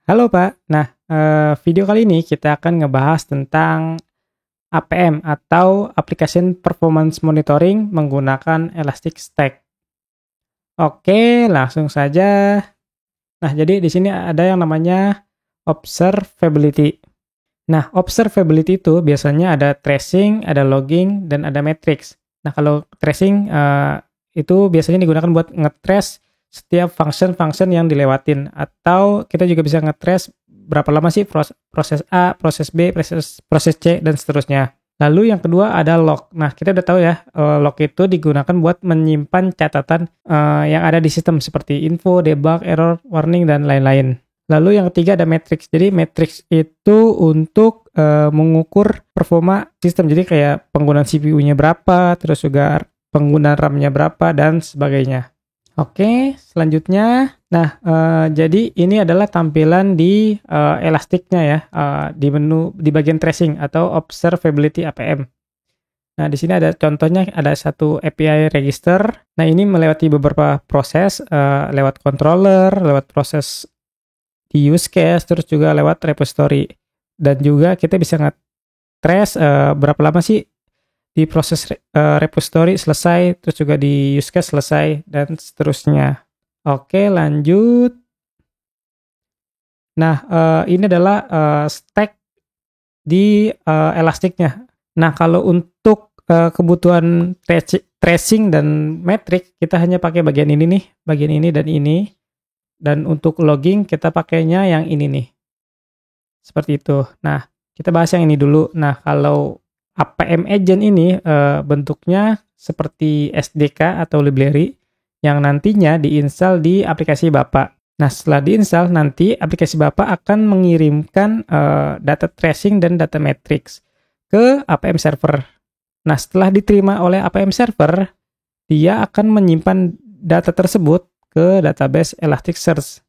Halo Pak. Nah, video kali ini kita akan ngebahas tentang APM atau Application Performance Monitoring menggunakan Elasticsearch. Oke, langsung saja. Nah, jadi di sini ada yang namanya observability. Nah, observability itu biasanya ada tracing, ada logging, dan ada metrics. Nah, kalau tracing itu biasanya digunakan buat nge-trace setiap function-function yang dilewatin. Atau kita juga bisa nge-trace berapa lama sih proses A, proses B, proses C, dan seterusnya. Lalu yang kedua ada log. Nah, kita udah tahu ya, log itu digunakan buat menyimpan catatan yang ada di sistem seperti info, debug, error, warning, dan lain-lain. Lalu yang ketiga ada matrix. Jadi matrix itu untuk mengukur performa sistem. Jadi kayak penggunaan CPU-nya berapa, terus juga penggunaan RAM-nya berapa, dan sebagainya. Oke, selanjutnya. Nah, jadi ini adalah tampilan di Elastic-nya ya, di menu di bagian tracing atau observability APM. Nah, di sini ada contohnya, ada satu API register. Nah, ini melewati beberapa proses, lewat controller, lewat proses di use case, terus juga lewat repository. Dan juga kita bisa nge-trace berapa lama sih di proses repository selesai, terus juga di use case selesai, dan seterusnya. Oke, lanjut. Nah, ini adalah stack di Elastic-nya. Nah, kalau untuk kebutuhan tracing dan metric, kita hanya pakai bagian ini nih, bagian ini dan ini. Dan untuk logging, kita pakainya yang ini nih. Seperti itu. Nah, kita bahas yang ini dulu. Nah, kalau APM agent ini bentuknya seperti SDK atau library yang nantinya diinstal di aplikasi Bapak. Nah, setelah diinstal, nanti aplikasi Bapak akan mengirimkan data tracing dan data matrix ke APM server. Nah, setelah diterima oleh APM server, dia akan menyimpan data tersebut ke database Elasticsearch.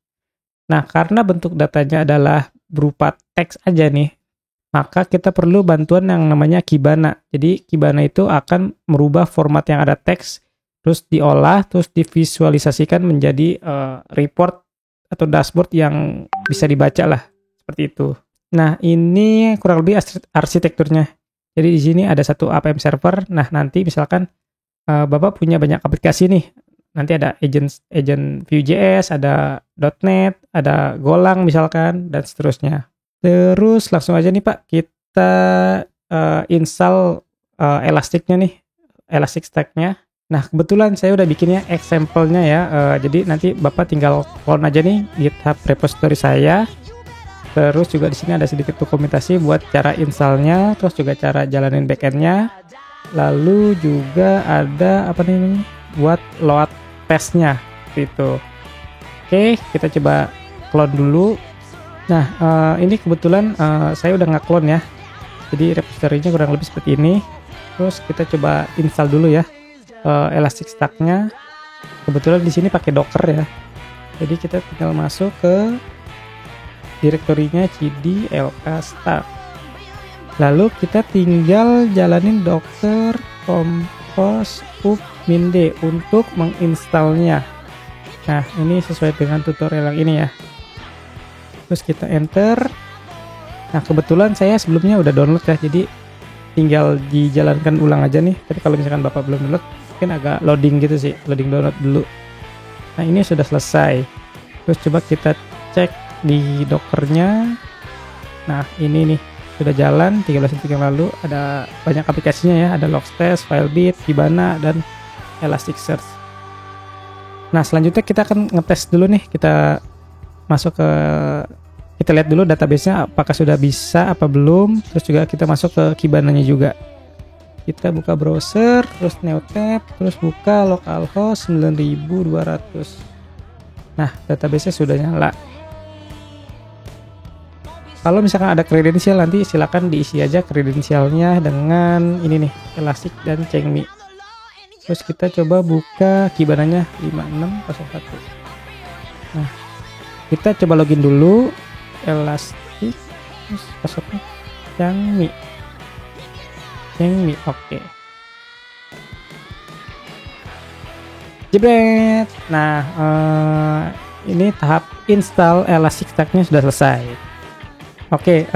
Nah, karena bentuk datanya adalah berupa teks aja nih, maka kita perlu bantuan yang namanya Kibana. Jadi Kibana itu akan merubah format yang ada teks, terus diolah, terus divisualisasikan menjadi report atau dashboard yang bisa dibaca lah, seperti itu. Nah, ini kurang lebih arsitekturnya. Jadi di sini ada satu APM server. Nah, nanti misalkan Bapak punya banyak aplikasi nih. Nanti ada agent Vue.js, ada .NET, ada Golang misalkan, dan seterusnya. Terus langsung aja nih Pak, kita install Elastic-nya nih, Elastic Stack-nya. Nah, kebetulan saya udah bikinnya example-nya ya. Jadi nanti Bapak tinggal clone aja nih GitHub repository saya. Terus juga di sini ada sedikit dokumentasi buat cara install-nya, terus juga cara jalanin backend-nya. Lalu juga ada apa nih buat load testnya gitu. Oke, kita coba clone dulu. Nah, ini kebetulan saya udah nge-clone ya. Jadi repository-nya kurang lebih seperti ini. Terus kita coba install dulu ya Elasticsearch-nya. Kebetulan di sini pakai Docker ya. Jadi kita tinggal masuk ke direktorinya cd lk start. Lalu kita tinggal jalanin docker compose up minde untuk menginstalnya. Nah, ini sesuai dengan tutorial yang ini ya. Terus kita enter. Nah, kebetulan saya sebelumnya udah download ya, jadi tinggal dijalankan ulang aja nih. Tapi kalau misalkan Bapak belum download, mungkin agak loading gitu sih, loading download dulu. Nah, ini sudah selesai. Terus coba kita cek di dockernya. Nah, ini nih sudah jalan 13 detik yang lalu. Ada banyak aplikasinya ya, ada Logstash, Filebeat, Kibana, dan Elasticsearch. Nah, selanjutnya kita akan ngetes dulu nih. Kita masuk ke, kita lihat dulu database-nya apakah sudah bisa apa belum. Terus juga kita masuk ke Kibana-nya juga. Kita buka browser, terus new tab, terus buka localhost 9200. Nah, database-nya sudah nyala. Kalau misalkan ada kredensial, nanti silakan diisi aja kredensialnya dengan ini nih, Elastic dan Chengmi. Terus kita coba buka Kibana-nya 5601. Nah, kita coba login dulu Elastic, terus passwordnya Chengmi, oke. Jebret. Nah, ini tahap install Elasticstack-nya sudah selesai. Oke,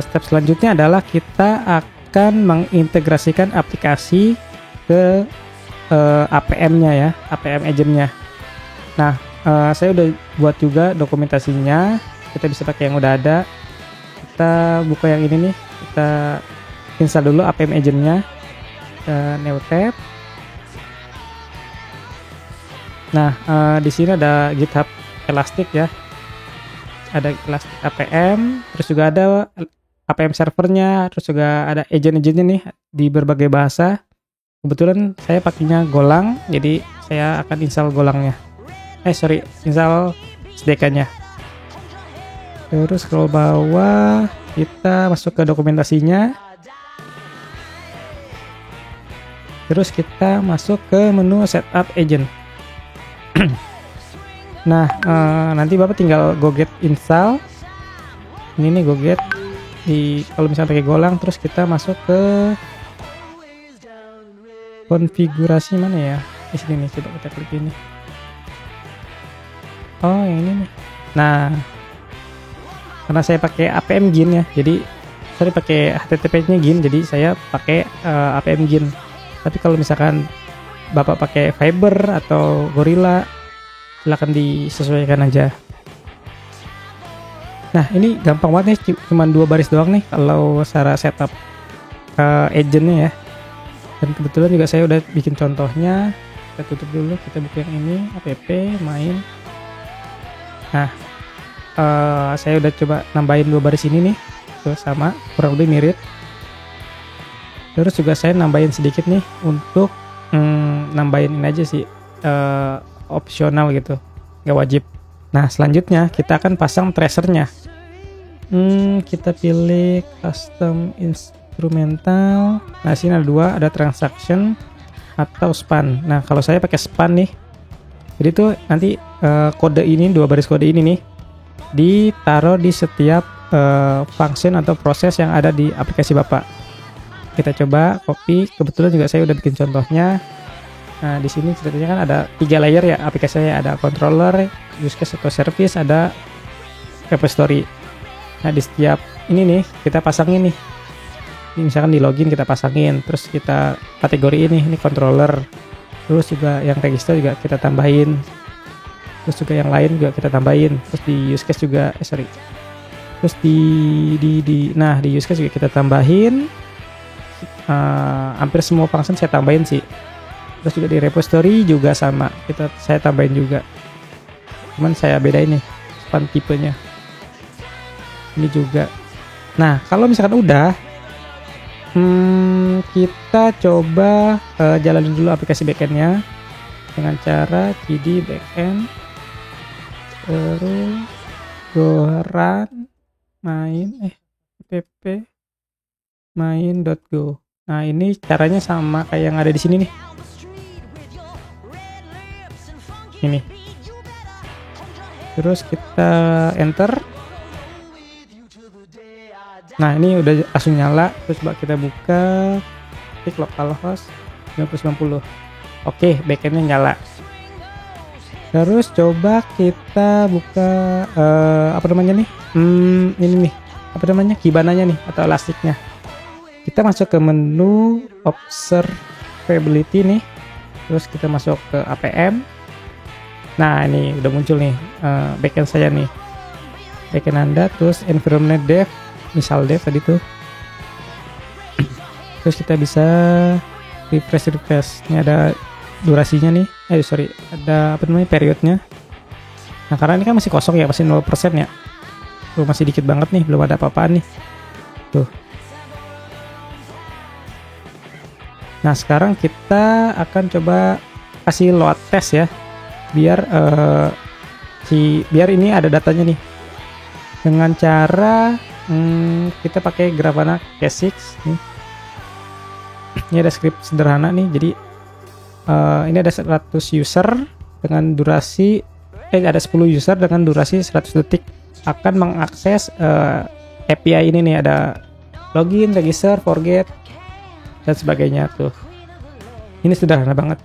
step selanjutnya adalah kita akan mengintegrasikan aplikasi ke APM-nya ya, APM agent-nya. Nah, saya udah buat juga dokumentasinya. Kita bisa pakai yang udah ada. Kita buka yang ini nih. Kita install dulu APM agent-nya. New tab. Nah, di sini ada GitHub Elastic ya. Ada Elastic APM, terus juga ada APM servernya, terus juga ada agent-agentnya nih di berbagai bahasa. Kebetulan saya pakainya Golang, jadi saya akan install Golangnya. Install SDK-nya. Terus scroll bawah, kita masuk ke dokumentasinya. Terus kita masuk ke menu setup agent. Nah, nanti Bapak tinggal go get install. Ini nih go get kalau misalnya pakai Golang, terus kita masuk ke konfigurasi mana ya? Di sini nih, coba kita klik ini. Oh, yang ini nih. Nah, karena saya pakai APM Gin ya, jadi saya pakai HTTP-nya Gin, jadi saya pakai APM Gin. Tapi kalau misalkan Bapak pakai Fiber atau Gorilla, silahkan disesuaikan aja. Nah, ini gampang banget nih, cuma 2 baris doang nih kalau cara setup agentnya ya. Dan kebetulan juga saya udah bikin contohnya. Kita tutup dulu, kita buka yang ini, app main. Nah, saya udah coba nambahin 2 baris ini nih, tuh sama, kurang lebih mirip. Terus juga saya nambahin sedikit nih untuk nambahin ini aja sih, opsional gitu, nggak wajib. Nah, selanjutnya kita akan pasang tracernya. Kita pilih custom instrumental. Nah, sini ada 2, ada transaction atau span. Nah, kalau saya pakai span nih, jadi tuh nanti kode ini, 2 baris kode ini nih ditaruh di setiap function atau proses yang ada di aplikasi Bapak. Kita coba copy. Kebetulan juga saya udah bikin contohnya. Nah, di sini ceritanya kan ada 3 layer ya aplikasinya, ada controller, use case atau service, ada repository. Nah, di setiap ini nih kita pasangin nih. Ini misalkan di login kita pasangin, terus kita kategori ini controller. Terus juga yang register juga kita tambahin. Terus juga yang lain juga kita tambahin. Terus di use case juga Terus di use case juga kita tambahin. Hampir semua function saya tambahin sih. Terus juga di repository juga sama, saya tambahin juga. Cuman saya bedain nih span tipenya. Ini juga. Nah, kalau misalkan udah, kita coba jalanin dulu aplikasi backendnya dengan cara cd backend, terus go run app main.go. Nah, ini caranya sama kayak yang ada di sini nih. Ini. Terus kita enter. Nah, ini udah langsung nyala. Terus coba kita buka, klik localhost 9090. Oke, backendnya nyala. Terus coba kita buka apa namanya nih? Ini nih. Apa namanya? Kibananya nih atau elastiknya. Kita masuk ke menu observability nih. Terus kita masuk ke APM. Nah, ini udah muncul nih backend saya nih. Backend Anda, terus environment dev, misal dev tadi tuh. Terus kita bisa refresh. Ini ada durasinya nih. Ada apa namanya? Periodnya. Nah, karena ini kan masih kosong ya, masih 0% ya. Tuh masih dikit banget nih, belum ada apa-apaan nih. Tuh. Nah, sekarang kita akan coba kasih load test ya, biar ini ada datanya nih. Dengan cara kita pakai Grafana K6 nih. Ini ada script sederhana nih. Jadi ini ada 100 user dengan durasi ada 10 user dengan durasi 100 detik akan mengakses API ini nih, ada login, register, forget dan sebagainya tuh. Ini sederhana banget.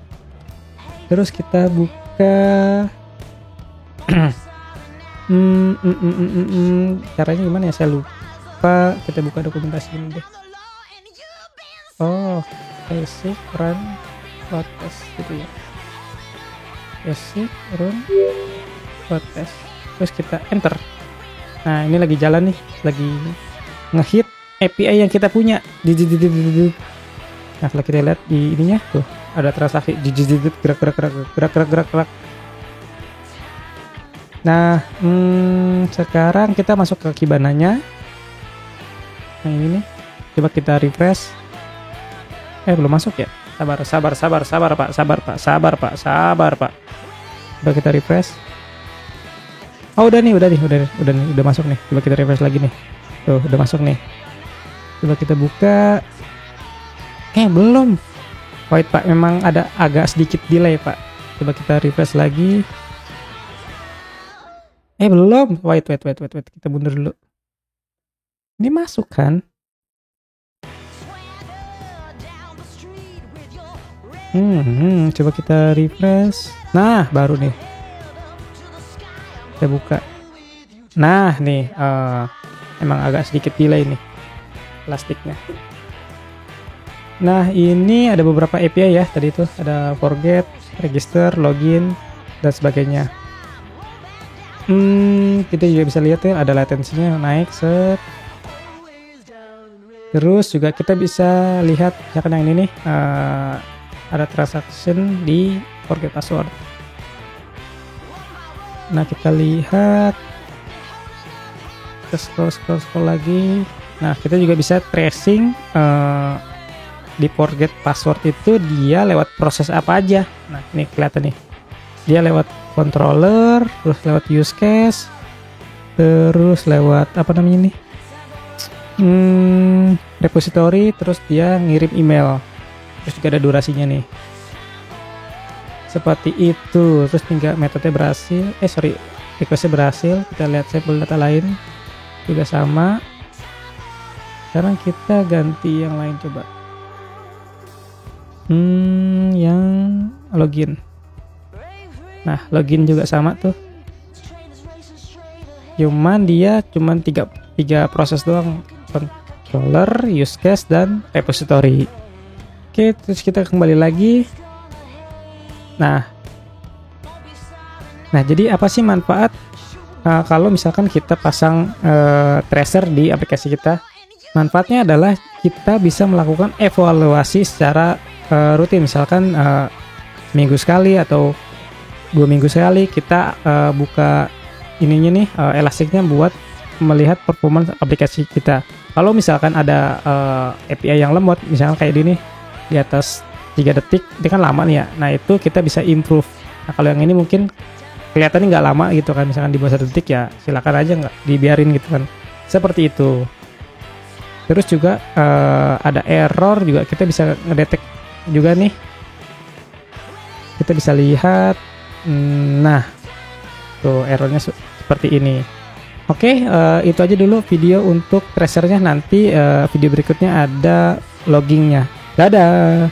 Terus kita buka Caranya gimana ya, saya lupa. Kita buka dokumentasi ini deh. Oh, basic run load test gitu ya. Basic run load test. Terus kita enter. Nah, ini lagi jalan nih, lagi ngehit API yang kita punya. Nah, kalau kita lihat di ininya tuh ada transaksi gerak. Nah, sekarang kita masuk ke Kibana-nya. Nah, ini nih. Coba kita refresh. Belum masuk ya? Sabar Pak. Coba kita refresh. Oh, udah masuk nih. Coba kita refresh lagi nih. Tuh, udah masuk nih. Coba kita buka. Belum. Wait, Pak, memang ada agak sedikit delay, Pak. Coba kita refresh lagi. Belum. Wait. Kita mundur dulu. Ini masuk kan? Coba kita refresh. Nah, baru nih. Kita buka. Nah, nih. Emang agak sedikit delay nih plastiknya. Nah, ini ada beberapa API ya. Tadi itu ada forget, register, login, dan sebagainya. Kita juga bisa lihat ya, ada latensinya naik set. Terus juga kita bisa lihat misalkan yang ini nih, ada transaction di forget password. Nah, kita lihat, kita scroll lagi. Nah, kita juga bisa tracing di forget password itu dia lewat proses apa aja. Nah, ini kelihatan nih, dia lewat controller, terus lewat use case, terus lewat apa namanya nih, repository, terus dia ngirim email, terus juga ada durasinya nih, seperti itu. Terus tinggal metode berhasil, requestnya berhasil. Kita lihat sampel data lain juga sama. Sekarang kita ganti yang lain, coba yang login. Nah, login juga sama tuh, cuman dia tiga proses doang, controller, use case, dan repository. Oke, terus kita kembali lagi. Nah, jadi apa sih manfaat kalau misalkan kita pasang tracer di aplikasi kita? Manfaatnya adalah kita bisa melakukan evaluasi secara rutin. Misalkan minggu sekali atau 2 minggu sekali kita buka ininya nih, elastiknya buat melihat performance aplikasi kita. Kalau misalkan ada API yang lemot, misalkan kayak ini di atas 3 detik, ini kan lama nih ya. Nah, itu kita bisa improve. Nah, kalau yang ini mungkin kelihatannya nggak lama gitu kan, misalkan di bawah 1 detik, ya silakan aja nggak dibiarin gitu kan. Seperti itu. Terus juga ada error juga kita bisa ngedetek juga nih. Kita bisa lihat. Nah, tuh errornya seperti ini. Oke, itu aja dulu video untuk tracernya. Nanti video berikutnya ada loggingnya. Dadah.